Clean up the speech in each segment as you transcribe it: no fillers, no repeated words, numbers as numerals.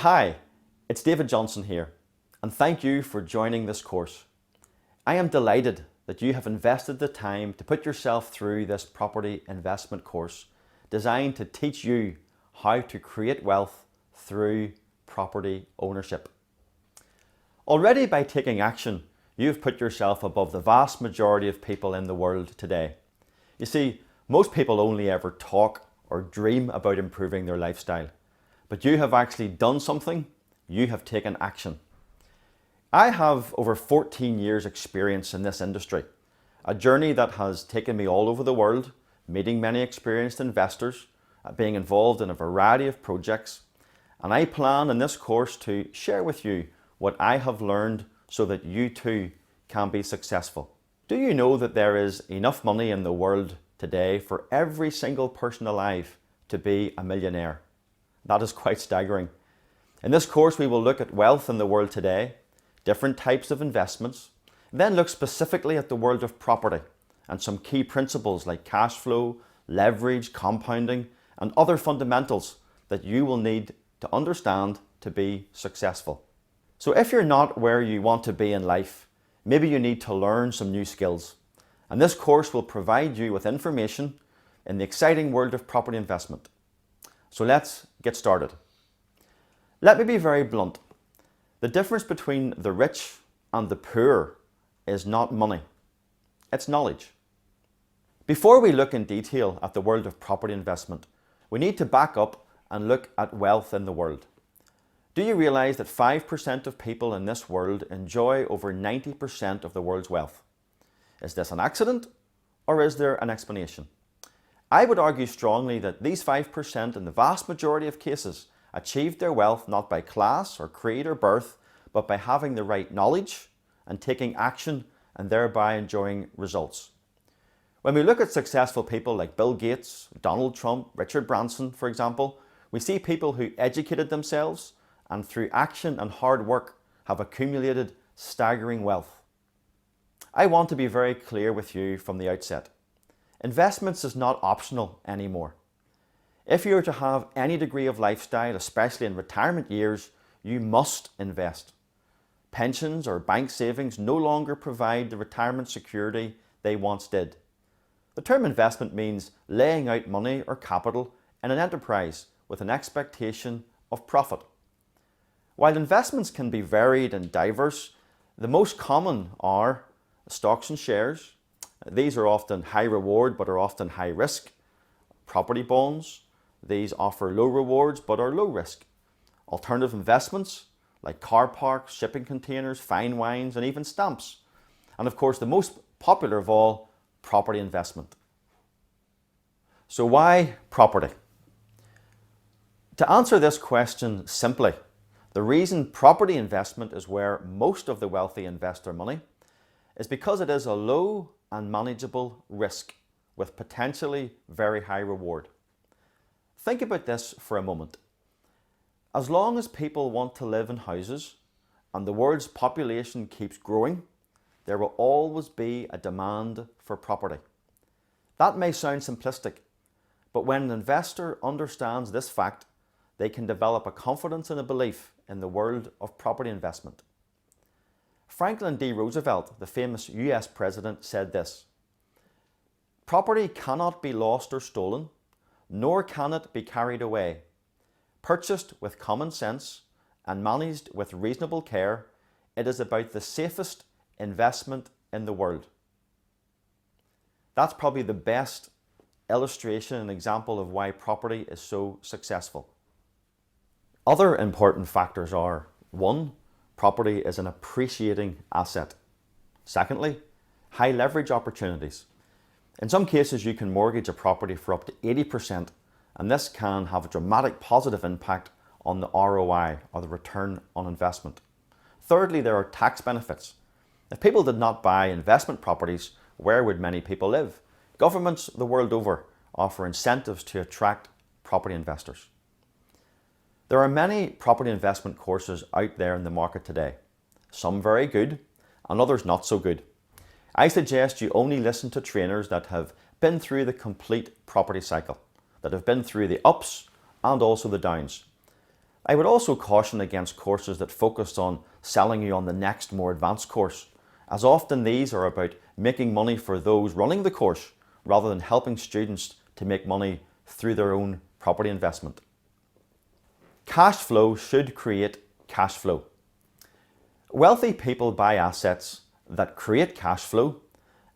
Hi, it's David Johnson here, and thank you for joining this course. I am delighted that you have invested the time to put yourself through this property investment course designed to teach you how to create wealth through property ownership. Already by taking action, you've put yourself above the vast majority of people in the world today. You see, most people only ever talk or dream about improving their lifestyle. But you have actually done something, you have taken action. I have over 14 years experience in this industry, a journey that has taken me all over the world, meeting many experienced investors, being involved in a variety of projects, and I plan in this course to share with you what I have learned so that you too can be successful. Do you know that there is enough money in the world today for every single person alive to be a millionaire? That is quite staggering. In this course, we will look at wealth in the world today, different types of investments, then look specifically at the world of property and some key principles like cash flow, leverage, compounding, and other fundamentals that you will need to understand to be successful. So if you're not where you want to be in life, maybe you need to learn some new skills. And this course will provide you with information in the exciting world of property investment. So let's get started. Let me be very blunt. The difference between the rich and the poor is not money, it's knowledge. Before we look in detail at the world of property investment, we need to back up and look at wealth in the world. Do you realize that 5% of people in this world enjoy over 90% of the world's wealth? Is this an accident or is there an explanation? I would argue strongly that these 5% in the vast majority of cases achieved their wealth not by class or creed or birth, but by having the right knowledge and taking action and thereby enjoying results. When we look at successful people like Bill Gates, Donald Trump, Richard Branson, for example, we see people who educated themselves and through action and hard work have accumulated staggering wealth. I want to be very clear with you from the outset. Investments is not optional anymore. If you are to have any degree of lifestyle, especially in retirement years, you must invest. Pensions or bank savings no longer provide the retirement security they once did. The term investment means laying out money or capital in an enterprise with an expectation of profit. While investments can be varied and diverse, the most common are stocks and shares. These are often high reward but are often high risk. Property bonds, these offer low rewards but are low risk. Alternative investments like car parks, shipping containers, fine wines and even stamps. And of course the most popular of all, property investment. So why property? To answer this question simply, the reason property investment is where most of the wealthy invest their money is because it is a low and manageable risk with potentially very high reward. Think about this for a moment. As long as people want to live in houses and the world's population keeps growing, there will always be a demand for property. That may sound simplistic, but when an investor understands this fact, they can develop a confidence and a belief in the world of property investment. Franklin D. Roosevelt, the famous US president, said this: "Property cannot be lost or stolen, nor can it be carried away. Purchased with common sense and managed with reasonable care, it is about the safest investment in the world." That's probably the best illustration and example of why property is so successful. Other important factors are: 1. Property is an appreciating asset. Secondly, high leverage opportunities. In some cases, you can mortgage a property for up to 80%, and this can have a dramatic positive impact on the ROI, or the return on investment. Thirdly, there are tax benefits. If people did not buy investment properties, where would many people live? Governments the world over offer incentives to attract property investors. There are many property investment courses out there in the market today, some very good and others not so good. I suggest you only listen to trainers that have been through the complete property cycle, that have been through the ups and also the downs. I would also caution against courses that focus on selling you on the next more advanced course, as often these are about making money for those running the course rather than helping students to make money through their own property investment. Cash flow should create cash flow. Wealthy people buy assets that create cash flow,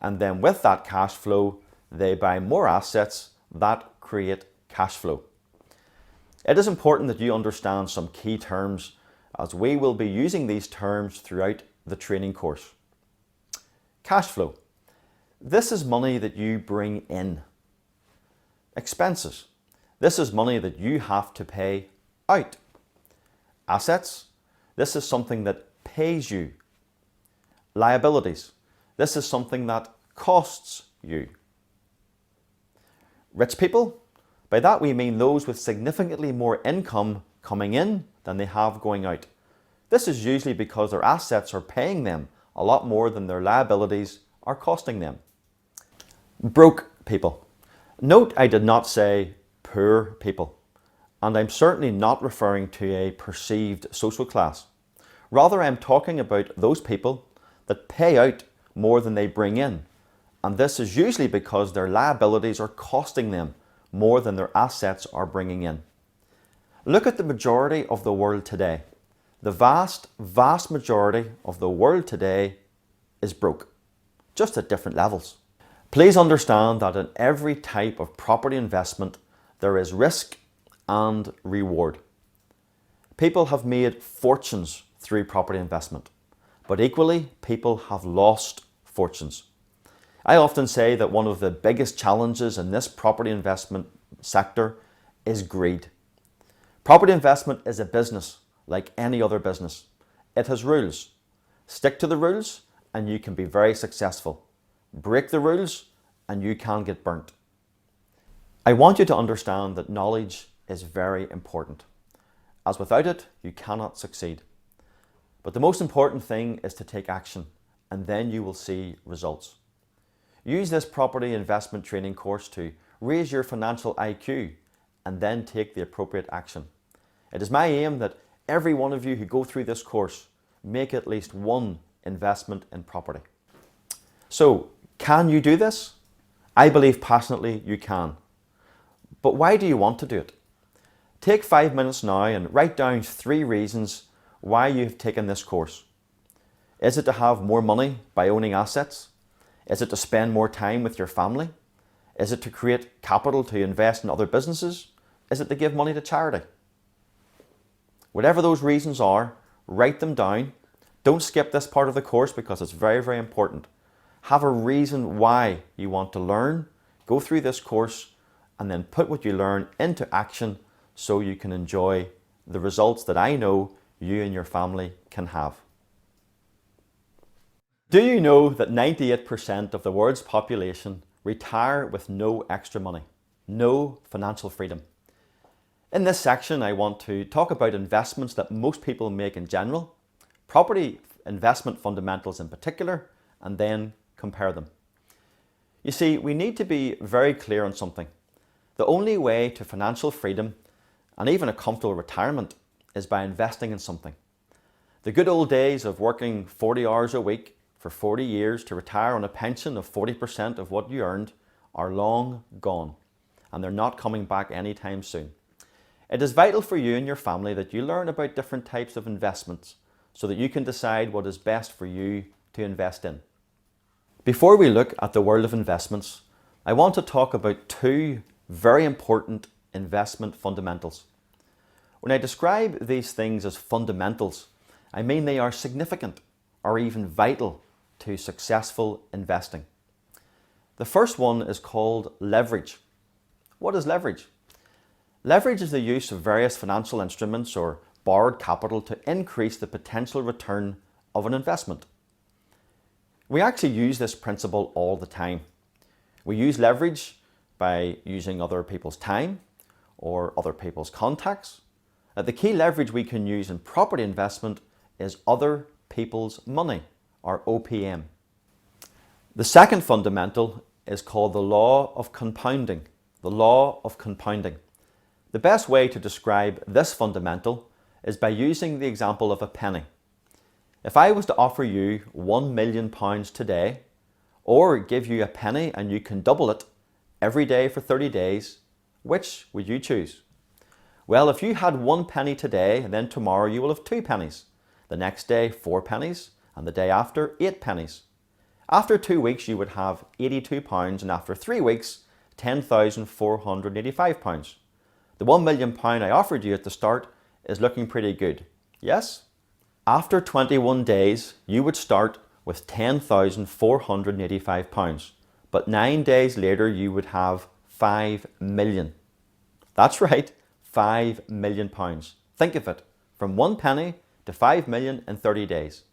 and then with that cash flow, they buy more assets that create cash flow. It is important that you understand some key terms, as we will be using these terms throughout the training course. Cash flow. This is money that you bring in. Expenses. This is money that you have to pay out. Assets. This is something that pays you. Liabilities. This is something that costs you. Rich people. By that we mean those with significantly more income coming in than they have going out. This is usually because their assets are paying them a lot more than their liabilities are costing them. Broke people. Note I did not say poor people, and I'm certainly not referring to a perceived social class. Rather, I'm talking about those people that pay out more than they bring in, and this is usually because their liabilities are costing them more than their assets are bringing in. Look at the majority of the world today. The vast majority of the world today is broke, just at different levels. Please understand that in every type of property investment, there is risk and reward. People have made fortunes through property investment, but equally, people have lost fortunes. I often say that one of the biggest challenges in this property investment sector is greed. Property investment is a business like any other business. It has rules. Stick to the rules and you can be very successful. Break the rules and you can get burnt. I want you to understand that knowledge is very important, as without it, you cannot succeed. But the most important thing is to take action, and then you will see results. Use this property investment training course to raise your financial IQ and then take the appropriate action. It is my aim that every one of you who go through this course make at least one investment in property. So, can you do this? I believe passionately you can. But why do you want to do it? Take 5 minutes now and write down 3 reasons why you have taken this course. Is it to have more money by owning assets? Is it to spend more time with your family? Is it to create capital to invest in other businesses? Is it to give money to charity? Whatever those reasons are, write them down. Don't skip this part of the course because it's very, very important. Have a reason why you want to learn, go through this course, and then put what you learn into action so you can enjoy the results that I know you and your family can have. Do you know that 98% of the world's population retire with no extra money, no financial freedom? In this section, I want to talk about investments that most people make in general, property investment fundamentals in particular, and then compare them. You see, we need to be very clear on something. The only way to financial freedom and even a comfortable retirement is by investing in something. The good old days of working 40 hours a week for 40 years to retire on a pension of 40% of what you earned are long gone, and they're not coming back anytime soon. It is vital for you and your family that you learn about different types of investments so that you can decide what is best for you to invest in. Before we look at the world of investments, I want to talk about 2 very important investment fundamentals. When I describe these things as fundamentals, I mean they are significant or even vital to successful investing. The first one is called leverage. What is leverage? Leverage is the use of various financial instruments or borrowed capital to increase the potential return of an investment. We actually use this principle all the time. We use leverage by using other people's time or other people's contacts. The key leverage we can use in property investment is other people's money, or OPM. The second fundamental is called the law of compounding. The law of compounding. The best way to describe this fundamental is by using the example of a penny. If I was to offer you £1 million today, or give you a penny and you can double it every day for 30 days, which would you choose? Well, if you had 1 penny today, then tomorrow you will have 2 pennies. The next day, 4 pennies, and the day after, 8 pennies. After 2 weeks, you would have £82, and after 3 weeks, £10,485. The £1 million I offered you at the start is looking pretty good, yes? After 21 days, you would start with £10,485, but 9 days later, you would have 5 million. That's right, £5 million. Think of it, from 1 penny to 5 million in 30 days.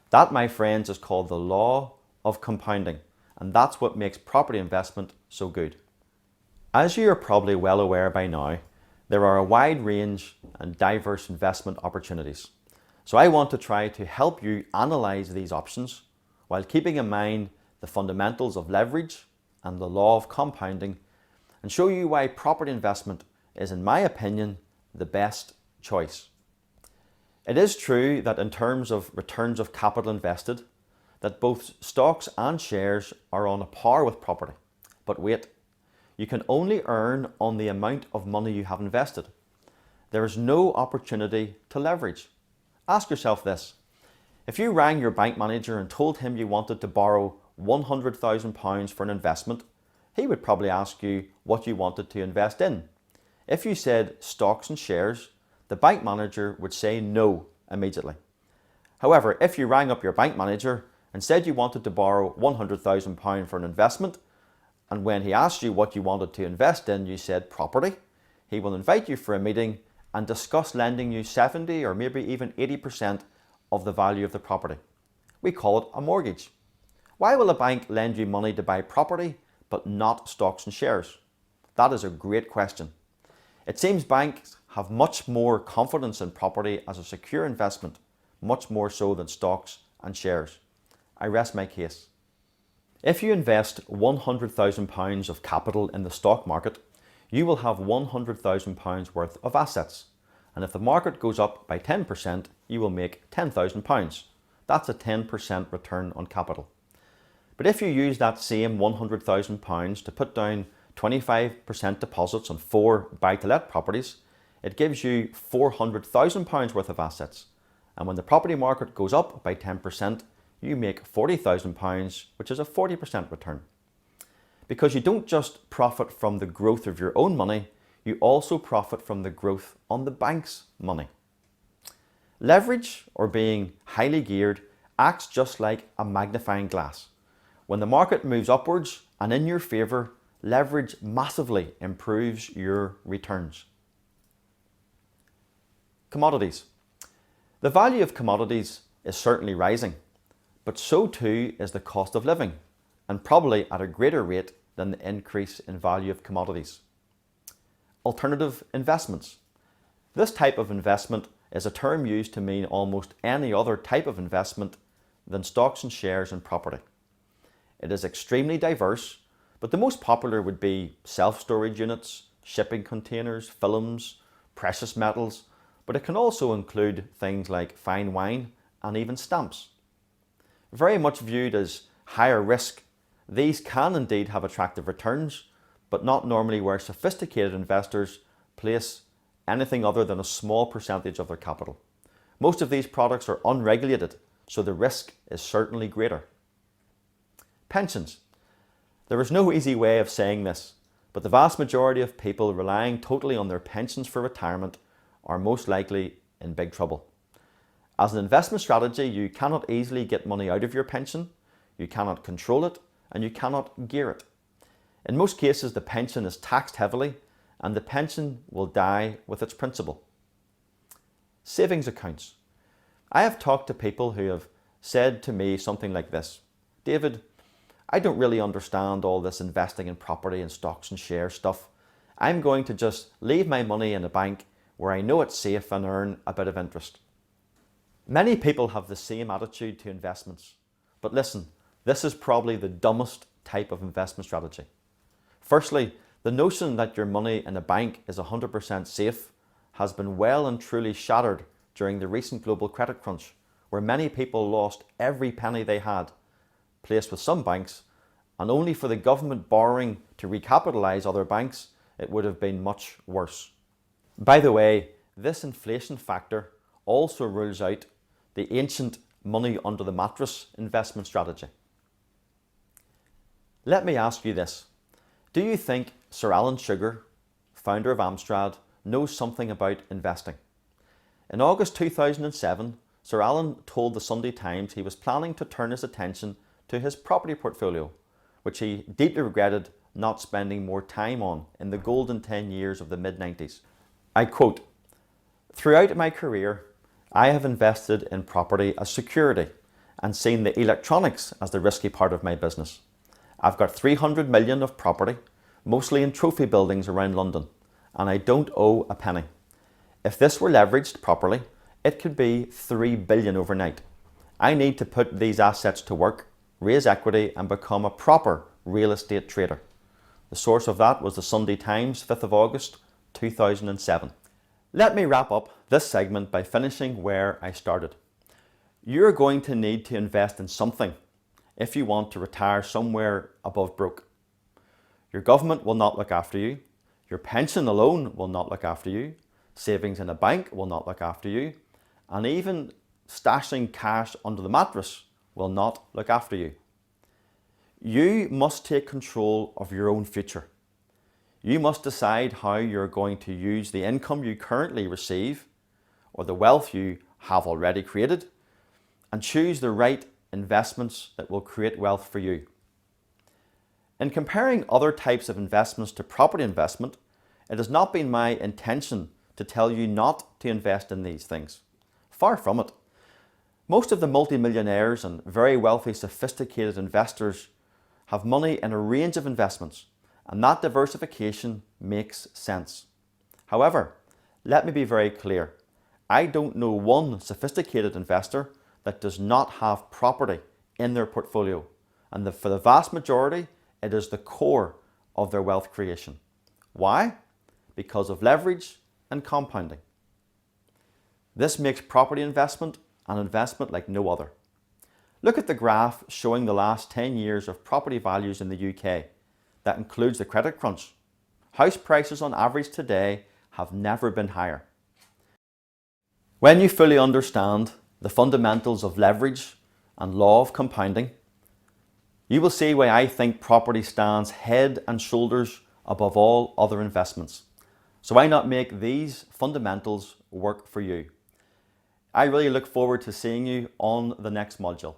That, my friends, is called the law of compounding, and that's what makes property investment so good. As you are probably well aware by now, there are a wide range and diverse investment opportunities. So I want to try to help you analyse these options while keeping in mind the fundamentals of leverage and the law of compounding, and show you why property investment is, in my opinion, the best choice. It is true that in terms of returns of capital invested, that both stocks and shares are on a par with property. But wait, you can only earn on the amount of money you have invested. There is no opportunity to leverage. Ask yourself this: if you rang your bank manager and told him you wanted to borrow £100,000 for an investment, he would probably ask you what you wanted to invest in. If you said stocks and shares, the bank manager would say no immediately. However, if you rang up your bank manager and said you wanted to borrow £100,000 for an investment, and when he asked you what you wanted to invest in, you said property, he will invite you for a meeting and discuss lending you 70 or maybe even 80% of the value of the property. We call it a mortgage. Why will a bank lend you money to buy property but not stocks and shares? That is a great question. It seems banks have much more confidence in property as a secure investment, much more so than stocks and shares. I rest my case. If you invest £100,000 of capital in the stock market, you will have £100,000 worth of assets. And if the market goes up by 10%, you will make £10,000. That's a 10% return on capital. But if you use that same £100,000 to put down 25% deposits on 4 buy-to-let properties, it gives you £400,000 worth of assets. And when the property market goes up by 10%, you make £40,000, which is a 40% return. Because you don't just profit from the growth of your own money, you also profit from the growth on the bank's money. Leverage, or being highly geared, acts just like a magnifying glass. When the market moves upwards and in your favour, leverage massively improves your returns. Commodities. The value of commodities is certainly rising, but so too is the cost of living, and probably at a greater rate than the increase in value of commodities. Alternative investments. This type of investment is a term used to mean almost any other type of investment than stocks and shares and property. It is extremely diverse, but the most popular would be self-storage units, shipping containers, films, precious metals, but it can also include things like fine wine and even stamps. Very much viewed as higher risk, these can indeed have attractive returns, but not normally where sophisticated investors place anything other than a small percentage of their capital. Most of these products are unregulated, so the risk is certainly greater. Pensions. There is no easy way of saying this, but the vast majority of people relying totally on their pensions for retirement are most likely in big trouble. As an investment strategy, you cannot easily get money out of your pension, you cannot control it, and you cannot gear it. In most cases, the pension is taxed heavily, and the pension will die with its principal. Savings accounts. I have talked to people who have said to me something like this: David, I don't really understand all this investing in property and stocks and shares stuff. I'm going to just leave my money in a bank where I know it's safe and earn a bit of interest. Many people have the same attitude to investments, but listen, this is probably the dumbest type of investment strategy. Firstly, the notion that your money in a bank is 100% safe has been well and truly shattered during the recent global credit crunch, where many people lost every penny they had, placed with some banks, and only for the government borrowing to recapitalise other banks, it would have been much worse. By the way, this inflation factor also rules out the ancient money under the mattress investment strategy. Let me ask you this. Do you think Sir Alan Sugar, founder of Amstrad, knows something about investing? In August 2007, Sir Alan told the Sunday Times he was planning to turn his attention to his property portfolio, which he deeply regretted not spending more time on in the golden 10 years of the mid-90s. I quote, "Throughout my career, I have invested in property as security and seen the electronics as the risky part of my business. I've got 300 million of property, mostly in trophy buildings around London, and I don't owe a penny. If this were leveraged properly, it could be 3 billion overnight. I need to put these assets to work, raise equity, and become a proper real estate trader." The source of that was the Sunday Times, 5th of August, 2007. Let me wrap up this segment by finishing where I started. You're going to need to invest in something if you want to retire somewhere above broke. Your government will not look after you. Your pension alone will not look after you. Savings in a bank will not look after you. And even stashing cash under the mattress will not look after you. You must take control of your own future. You must decide how you're going to use the income you currently receive or the wealth you have already created, and choose the right investments that will create wealth for you. In comparing other types of investments to property investment, it has not been my intention to tell you not to invest in these things. Far from it. Most of the multimillionaires and very wealthy, sophisticated investors have money in a range of investments, and that diversification makes sense. However, let me be very clear. I don't know one sophisticated investor that does not have property in their portfolio, and for the vast majority, it is the core of their wealth creation. Why? Because of leverage and compounding. This makes property investment an investment like no other. Look at the graph showing the last 10 years of property values in the UK. That includes the credit crunch. House prices on average today have never been higher. When you fully understand the fundamentals of leverage and law of compounding, you will see why I think property stands head and shoulders above all other investments. So why not make these fundamentals work for you? I really look forward to seeing you on the next module.